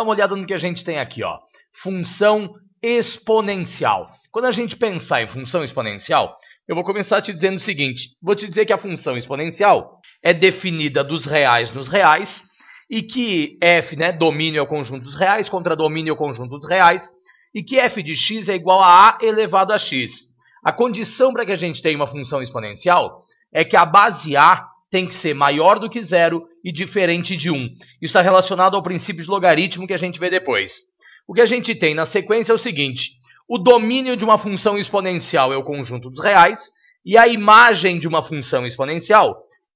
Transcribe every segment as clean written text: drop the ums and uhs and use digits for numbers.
uma olhada no que a gente tem aqui, ó. Função exponencial. Quando a gente pensar em função exponencial, eu vou começar te dizendo o seguinte. Vou te dizer que a função exponencial é definida dos reais nos reais e que f, né, domínio é o conjunto dos reais contra domínio é o conjunto dos reais e que f de x é igual a a elevado a x. A condição para que a gente tenha uma função exponencial é que a base a tem que ser maior do que zero e diferente de 1. Isso está relacionado ao princípio de logaritmo que a gente vê depois. O que a gente tem na sequência é o seguinte. O domínio de uma função exponencial é o conjunto dos reais e a imagem de uma função exponencial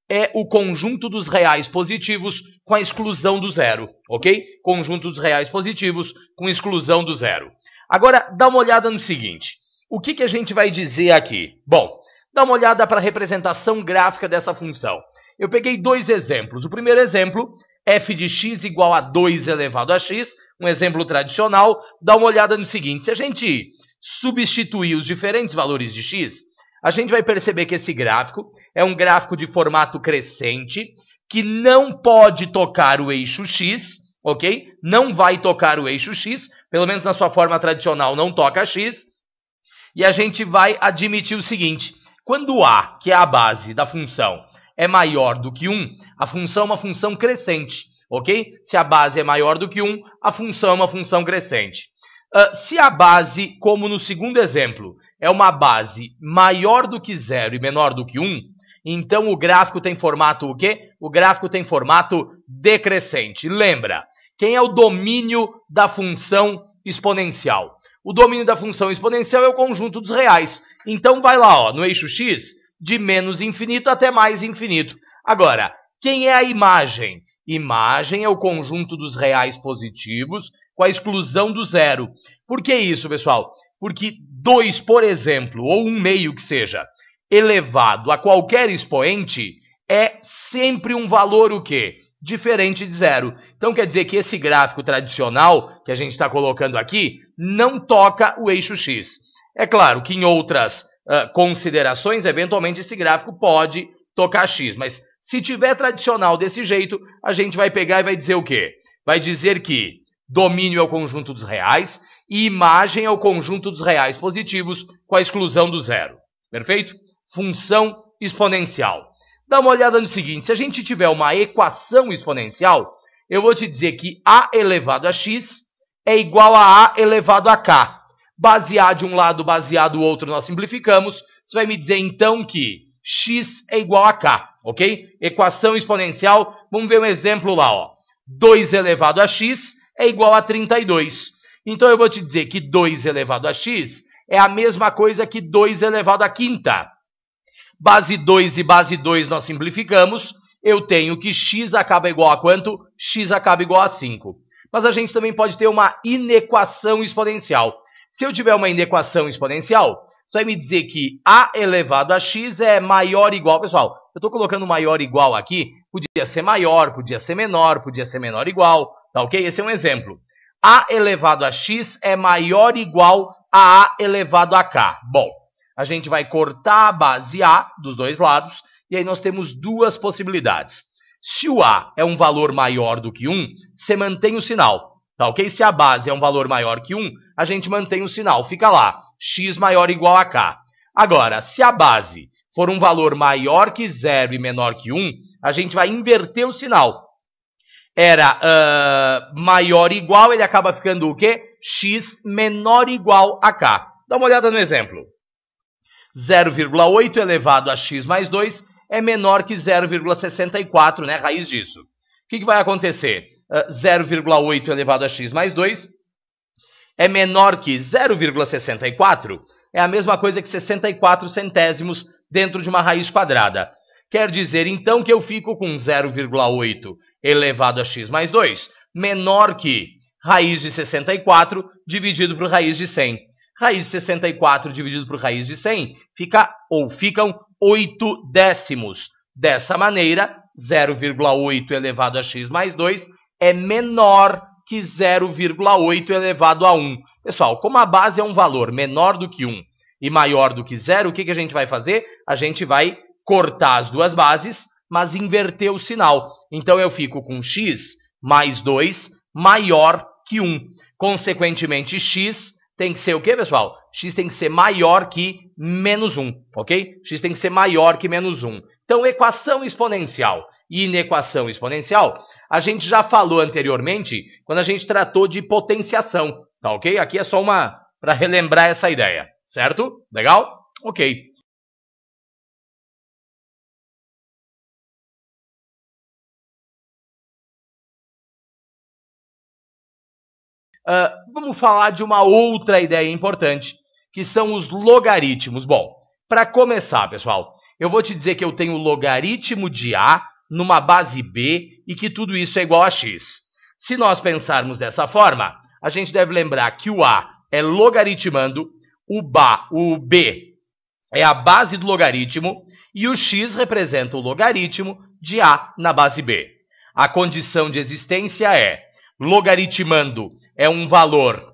é o conjunto dos reais positivos com a exclusão do zero, ok? Conjunto dos reais positivos com exclusão do zero. Agora, dá uma olhada no seguinte. O que a gente vai dizer aqui? Bom, dá uma olhada para a representação gráfica dessa função. Eu peguei dois exemplos. O primeiro exemplo, f de x igual a 2 elevado a x, um exemplo tradicional. Dá uma olhada no seguinte. Se a gente substituir os diferentes valores de x, a gente vai perceber que esse gráfico é um gráfico de formato crescente que não pode tocar o eixo x, ok? Não vai tocar o eixo x, pelo menos na sua forma tradicional não toca x. E a gente vai admitir o seguinte. Quando a, que é a base da função, é maior do que 1, a função é uma função crescente, ok? Se a base é maior do que 1, a função é uma função crescente. Se a base, como no segundo exemplo, é uma base maior do que 0 e menor do que 1, então o gráfico tem formato o quê? O gráfico tem formato decrescente. Lembra, quem é o domínio da função exponencial? O domínio da função exponencial é o conjunto dos reais. Então vai lá, ó, no eixo x, de menos infinito até mais infinito. Agora, quem é a imagem? Imagem é o conjunto dos reais positivos com a exclusão do zero. Por que isso, pessoal? Porque 2, por exemplo, ou 1/2 que seja, elevado a qualquer expoente, é sempre um valor o quê? Diferente de zero. Então quer dizer que esse gráfico tradicional que a gente está colocando aqui não toca o eixo x. É claro que em outras considerações, eventualmente esse gráfico pode tocar x, mas se tiver tradicional desse jeito, a gente vai pegar e vai dizer o quê? Vai dizer que domínio é o conjunto dos reais e imagem é o conjunto dos reais positivos com a exclusão do zero. Perfeito? Função exponencial. Dá uma olhada no seguinte, se a gente tiver uma equação exponencial, eu vou te dizer que a elevado a x é igual a elevado a k. Base A de um lado, base A do outro, nós simplificamos. Você vai me dizer, então, que x é igual a k, ok? Equação exponencial, vamos ver um exemplo lá, ó. 2 elevado a x é igual a 32. Então, eu vou te dizer que 2 elevado a x é a mesma coisa que 2 elevado a quinta. Base 2 e base 2 nós simplificamos. Eu tenho que x acaba igual a quanto? X acaba igual a 5. Mas a gente também pode ter uma inequação exponencial. Se eu tiver uma inequação exponencial, você vai me dizer que a elevado a x é maior ou igual. Pessoal, eu estou colocando maior ou igual aqui. Podia ser maior, podia ser menor ou igual. Tá ok? Esse é um exemplo. A elevado a x é maior ou igual a elevado a k. Bom, a gente vai cortar a base a dos dois lados e aí nós temos duas possibilidades. Se o a é um valor maior do que 1, você mantém o sinal. Tá ok? Se a base é um valor maior que 1, a gente mantém o sinal. Fica lá, x maior ou igual a k. Agora, se a base for um valor maior que 0 e menor que 1, a gente vai inverter o sinal. Era maior ou igual, ele acaba ficando o quê? X menor ou igual a k. Dá uma olhada no exemplo. 0,8 elevado a x mais 2 é menor que 0,64, né? Raiz disso. O que vai acontecer? 0,8 elevado a x mais 2 é menor que 0,64, é a mesma coisa que 64 centésimos dentro de uma raiz quadrada. Quer dizer, então, que eu fico com 0,8 elevado a x mais 2 menor que raiz de 64 dividido por raiz de 100. Raiz de 64 dividido por raiz de 100 ficam 8 décimos. Dessa maneira, 0,8 elevado a x mais 2 é menor que 0,8 elevado a 1. Pessoal, como a base é um valor menor do que 1 e maior do que 0, o que a gente vai fazer? A gente vai cortar as duas bases, mas inverter o sinal. Então, eu fico com x mais 2 maior que 1. Consequentemente, x tem que ser o quê, pessoal? X tem que ser maior que menos 1, ok? X tem que ser maior que menos 1. Então, equação exponencial e inequação exponencial, a gente já falou anteriormente quando a gente tratou de potenciação, tá ok? Aqui é só para relembrar essa ideia, certo? Legal? Ok. Vamos falar de uma outra ideia importante, que são os logaritmos. Bom, para começar, pessoal, eu vou te dizer que eu tenho o logaritmo de A numa base B e que tudo isso é igual a x. Se nós pensarmos dessa forma, a gente deve lembrar que o A é logaritmando, o B é a base do logaritmo e o x representa o logaritmo de A na base B. A condição de existência é logaritmando é um valor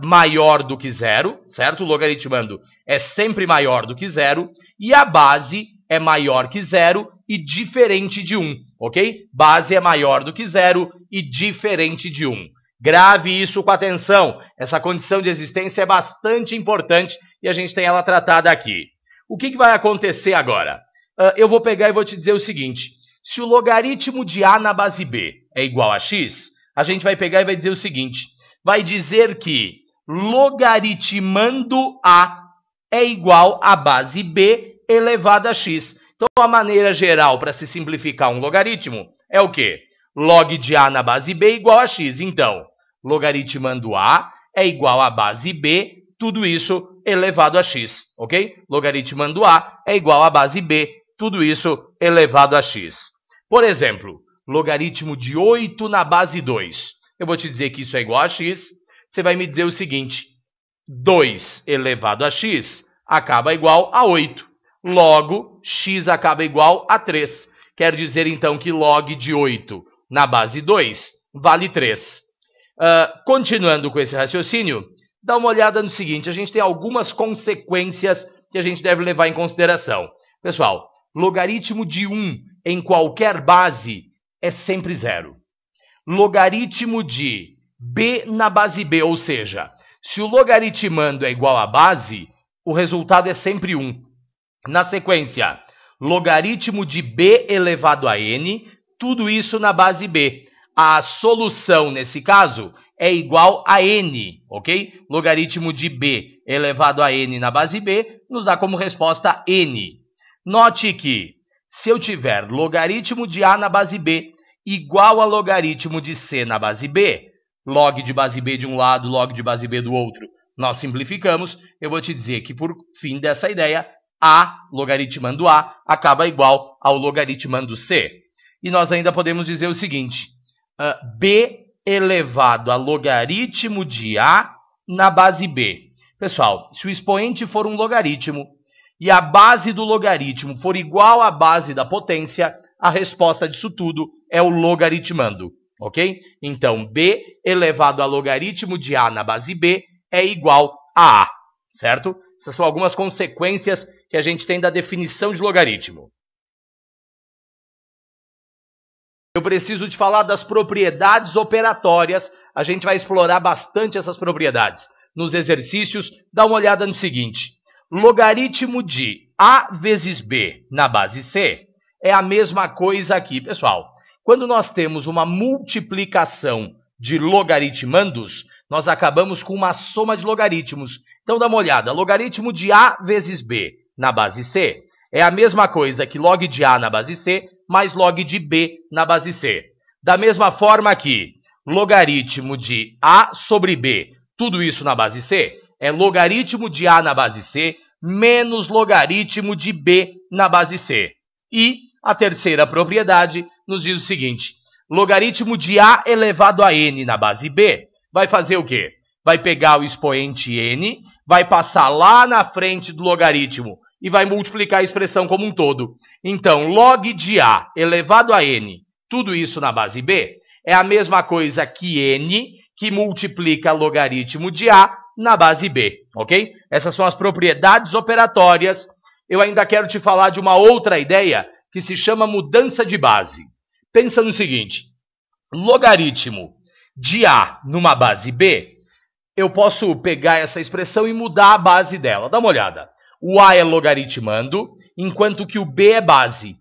maior do que zero, certo? Logaritmando é sempre maior do que zero e a base é maior que zero e diferente de 1, ok? Base é maior do que zero e diferente de 1. Grave isso com atenção. Essa condição de existência é bastante importante e a gente tem ela tratada aqui. O que vai acontecer agora? Eu vou pegar e vou te dizer o seguinte. Se o logaritmo de A na base B é igual a x, a gente vai pegar e vai dizer o seguinte. Vai dizer que logaritmando A é igual a base B elevado a x. Então, a maneira geral para se simplificar um logaritmo é o quê? Log de A na base B igual a x. Então, logaritmando A é igual a base B, tudo isso elevado a x, ok? Logaritmando A é igual a base B, tudo isso elevado a x. Por exemplo, logaritmo de 8 na base 2. Eu vou te dizer que isso é igual a x. Você vai me dizer o seguinte. 2 elevado a x acaba igual a 8. Logo, x acaba igual a 3. Quer dizer, então, que log de 8 na base 2 vale 3. Continuando com esse raciocínio, dá uma olhada no seguinte. A gente tem algumas consequências que a gente deve levar em consideração. Pessoal, logaritmo de 1 em qualquer base é sempre zero. Logaritmo de B na base B, ou seja, se o logaritmando é igual a base, o resultado é sempre 1. Na sequência, logaritmo de B elevado a n, tudo isso na base B. A solução, nesse caso, é igual a n, ok? Logaritmo de B elevado a n na base B nos dá como resposta n. Note que, se eu tiver logaritmo de A na base B igual a logaritmo de C na base B, log de base B de um lado, log de base B do outro, nós simplificamos, eu vou te dizer que, por fim dessa ideia, A, logaritmando A, acaba igual ao logaritmando C. E nós ainda podemos dizer o seguinte, B elevado a logaritmo de A na base B. Pessoal, se o expoente for um logaritmo e a base do logaritmo for igual à base da potência, a resposta disso tudo é o logaritmando, ok? Então, B elevado a logaritmo de A na base B é igual a A, certo? Essas são algumas consequências que a gente tem da definição de logaritmo. Eu preciso te falar das propriedades operatórias. A gente vai explorar bastante essas propriedades. Nos exercícios, dá uma olhada no seguinte. Logaritmo de A vezes B na base C é a mesma coisa aqui, pessoal. Quando nós temos uma multiplicação de logaritmandos, nós acabamos com uma soma de logaritmos. Então, dá uma olhada. Logaritmo de A vezes B na base C é a mesma coisa que log de A na base C mais log de B na base C. Da mesma forma aqui, logaritmo de A sobre B, tudo isso na base C, é logaritmo de A na base C menos logaritmo de B na base C. E a terceira propriedade nos diz o seguinte, logaritmo de A elevado a n na base B vai fazer o quê? Vai pegar o expoente n, vai passar lá na frente do logaritmo e vai multiplicar a expressão como um todo. Então, log de A elevado a n, tudo isso na base B, é a mesma coisa que n, que multiplica logaritmo de A na base B, ok? Essas são as propriedades operatórias. Eu ainda quero te falar de uma outra ideia que se chama mudança de base. Pensa no seguinte, logaritmo de A numa base B, eu posso pegar essa expressão e mudar a base dela. Dá uma olhada. O A é logaritmando, enquanto que o B é base.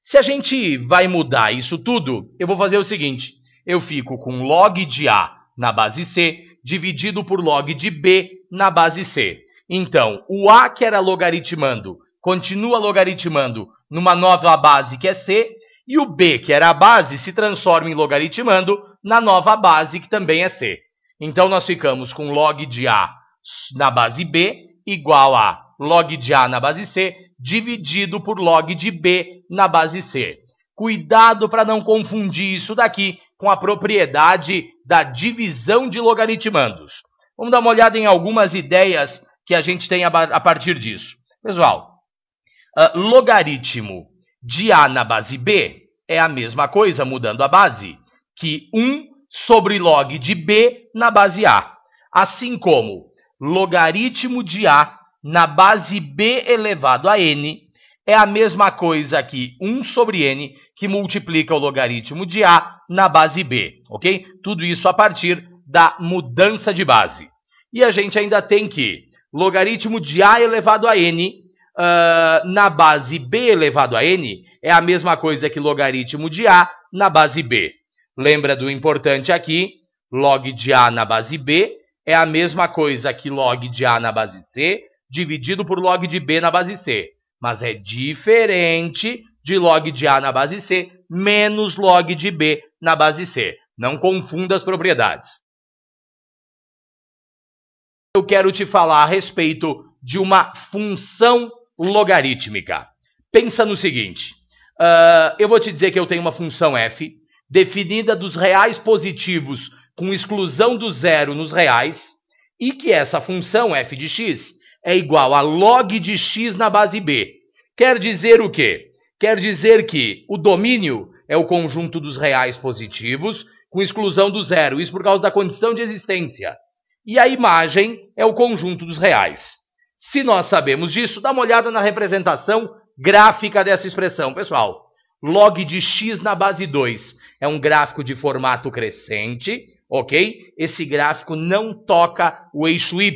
Se a gente vai mudar isso tudo, eu vou fazer o seguinte. Eu fico com log de A na base C, dividido por log de B na base C. Então, o A que era logaritmando, continua logaritmando numa nova base que é C, e o B, que era a base, se transforma em logaritmando na nova base, que também é C. Então, nós ficamos com log de A na base B igual a log de A na base C, dividido por log de B na base C. Cuidado para não confundir isso daqui com a propriedade da divisão de logaritmandos. Vamos dar uma olhada em algumas ideias que a gente tem a partir disso. Pessoal, logaritmo de A na base B é a mesma coisa, mudando a base, que 1 sobre log de B na base A. Assim como logaritmo de A na base B elevado a N é a mesma coisa que 1 sobre N, que multiplica o logaritmo de A na base B, ok? Tudo isso a partir da mudança de base. E a gente ainda tem que logaritmo de A elevado a N na base B elevado a N é a mesma coisa que logaritmo de A na base B. Lembra do importante aqui? Log de A na base B é a mesma coisa que log de A na base C, dividido por log de B na base C. Mas é diferente de log de A na base C menos log de B na base C. Não confunda as propriedades. Eu quero te falar a respeito de uma função logarítmica. Pensa no seguinte, eu vou te dizer que eu tenho uma função f, definida dos reais positivos com exclusão do zero nos reais, e que essa função f de x é igual a log de x na base b. Quer dizer o quê? Quer dizer que o domínio é o conjunto dos reais positivos com exclusão do zero, isso por causa da condição de existência. E a imagem é o conjunto dos reais. Se nós sabemos disso, dá uma olhada na representação gráfica dessa expressão. Pessoal, log de x na base 2 é um gráfico de formato crescente, ok? Esse gráfico não toca o eixo y.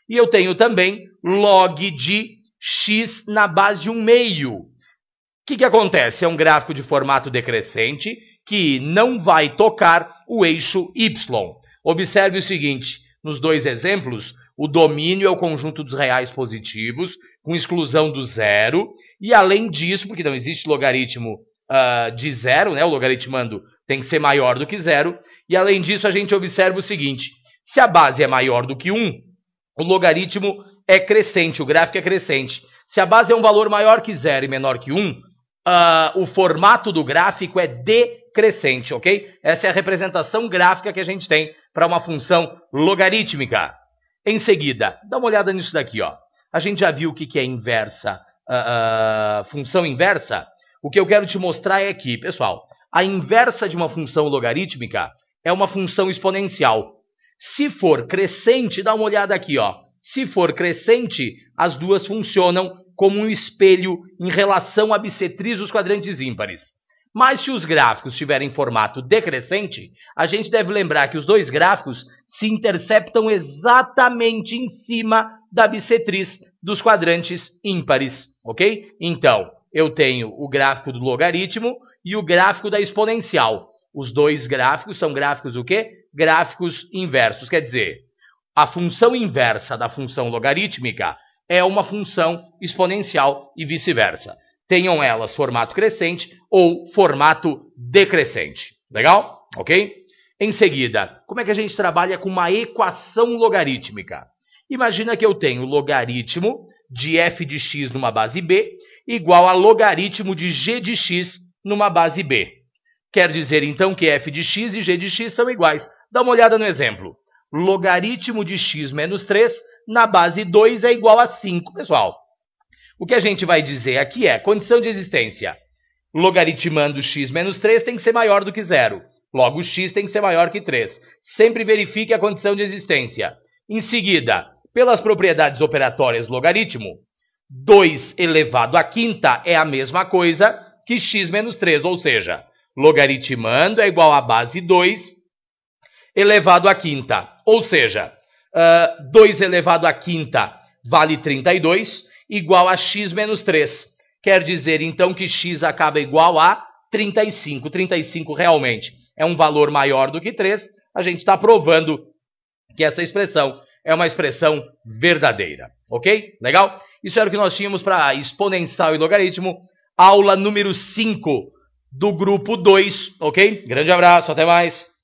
E eu tenho também log de x na base 1/2. O que acontece? É um gráfico de formato decrescente que não vai tocar o eixo y. Observe o seguinte, nos dois exemplos, o domínio é o conjunto dos reais positivos, com exclusão do zero, e além disso, porque não existe logaritmo de zero, né? O logaritmando tem que ser maior do que zero, e além disso a gente observa o seguinte, se a base é maior do que 1, o logaritmo é crescente, o gráfico é crescente. Se a base é um valor maior que 0 e menor que 1, o formato do gráfico é decrescente, ok? Essa é a representação gráfica que a gente tem para uma função logarítmica. Em seguida, dá uma olhada nisso daqui, ó. A gente já viu o que é inversa, função inversa? O que eu quero te mostrar é que, pessoal, a inversa de uma função logarítmica é uma função exponencial. Se for crescente, dá uma olhada aqui, ó. Se for crescente, as duas funcionam como um espelho em relação à bissetriz dos quadrantes ímpares. Mas se os gráficos tiverem formato decrescente, a gente deve lembrar que os dois gráficos se interceptam exatamente em cima da bissetriz dos quadrantes ímpares, ok? Então, eu tenho o gráfico do logaritmo e o gráfico da exponencial. Os dois gráficos são gráficos o quê? Gráficos inversos, quer dizer, a função inversa da função logarítmica é uma função exponencial e vice-versa. Tenham elas formato crescente ou formato decrescente. Legal? Ok? Em seguida, como é que a gente trabalha com uma equação logarítmica? Imagina que eu tenho logaritmo de f de x numa base b igual a logaritmo de g de x numa base b. Quer dizer, então, que f de x e g de x são iguais. Dá uma olhada no exemplo. Logaritmo de x menos 3 na base 2 é igual a 5. Pessoal, o que a gente vai dizer aqui é condição de existência. Logaritmando x menos 3 tem que ser maior do que 0. Logo, x tem que ser maior que 3. Sempre verifique a condição de existência. Em seguida, pelas propriedades operatórias do logaritmo, 2 elevado à quinta é a mesma coisa que x menos 3, ou seja, logaritmando é igual a base 2 elevado à quinta. Ou seja, 2 elevado à quinta vale 32, igual a x menos 3. Quer dizer, então, que x acaba igual a 35. 35 realmente é um valor maior do que 3. A gente está provando que essa expressão é uma expressão verdadeira. Ok? Legal? Isso era o que nós tínhamos para exponencial e logaritmo. Aula número 5 do grupo 2. Ok? Grande abraço, até mais.